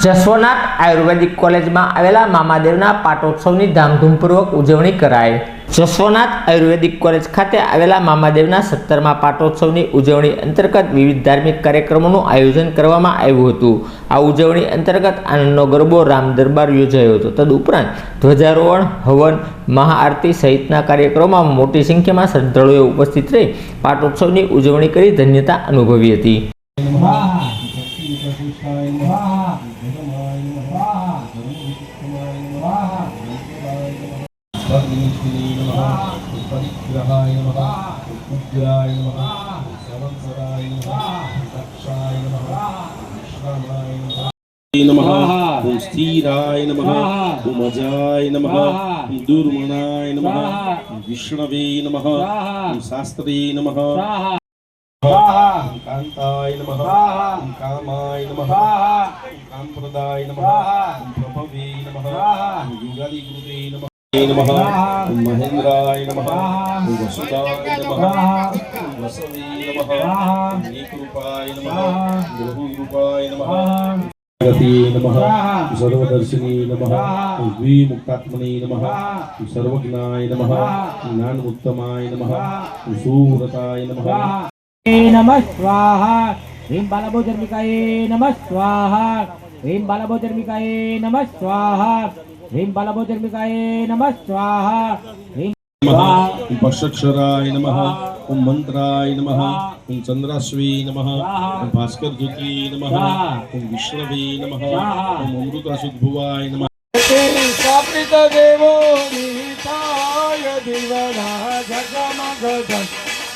જસવનાથ આયુર્વેદિક કોલેજમાં આવેલા મામાદેવના પાટોત્સવની ધામધૂમપૂર્વક ઉજવણી કરાઈ। જસવનાથ આયુર્વેદિક કોલેજ ખાતે આવેલા મામાદેવના 17મા પાટોત્સવની ઉજવણી અંતર્ગત વિવિધ ધાર્મિક કાર્યક્રમોનું આયોજન કરવામાં આવ્યું હતું। આ ઉજવણી અંતર્ગત આનંદનો ગરબો, રામ દરબાર યોજાયો હતો। તદુપરાંત ધ્વજારોહણ, હવન, મહાઆરતી સહિતના કાર્યક્રમોમાં મોટી સંખ્યામાં શ્રદ્ધાળુઓ ઉપસ્થિત રહી પાટોત્સવની ઉજવણી કરી ધન્યતા અનુભવી હતી। नमः ओम स्थिराय नमः ओम अजाय नमः ओम दुर्मणाय नमः ओम विष्णवे नमः ओम शास्त्रे नमः ओम कांताय नमः ओम कामाय नमः ओम कामप्रदाय नमः ओम प्रभवे नमः ओम युगादि गुरुवे नमः नमः ओम महेंद्राय नमः ओम वसुदाय नमः ओम वसवे नमः ओम एकरूपाय नमः ओम रूपाय नमः नमः सर्वदर्शिनी नमः द्विमुक्तात्मने नमः सर्वज्ञाय नमः ज्ञानमुत्तमाय नमः सुव्रताय नमः नमः स्वाहा ह्रीं बालभोजर्मिकाय नमः स्वाहा ह्रीं बालभोजर्मिकाय नमः स्वाहा ह्रीं बालभोजर्मिकाय नमः स्वाहा ह्रीं पक्षक्षराय नमः ओम मंत्राय नमः ओम चंद्राश्वे नमः ओम भास्कर ज्योति नमः ओम विष्णवे नमः ओम अमृतासुद्भुवाय नमः स्थापित देवो निताय दिवना जगमगदं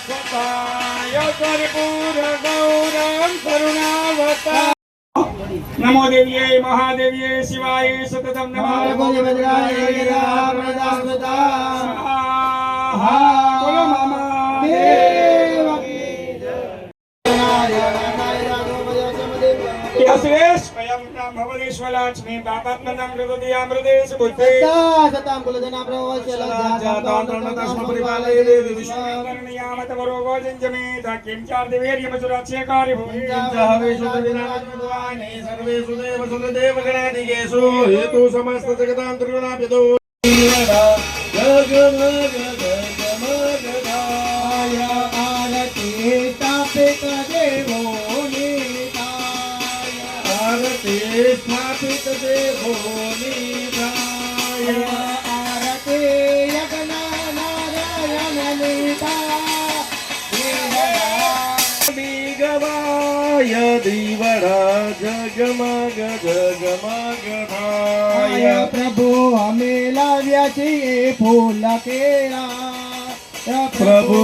सताय कर्पूर गौरं करुणावता नमो देव्ये महादेव्ये शिवाय सततं नमः बोलो मामा देव स्वयं भवदेश्वराज्ञे पापात्मनं कृतदियामृतेश बुद्धे सतां कुलजना प्रवचलजातान्तर्णतस्म परिपालये देवी विश्वकर्णयामतवरोगो जञ्जमे किं चार्दिवीर्यमसुराच्यकारि भूमिञ्जहवेषु दिनात्मद्वाने सर्वेषु देवसुदेव गणादिकेषु हेतु समस्त जगदान्तर्गुणाभ्यतो जगमगदगमगदाय आरति स्थापित देवो आरती स्थापित देवो निधाय आरती यज्ञ नारायण निधाय दीवड़ा जगमग जगमगधाय प्रभु हमें लाव्या छे फूल केरा प्रभु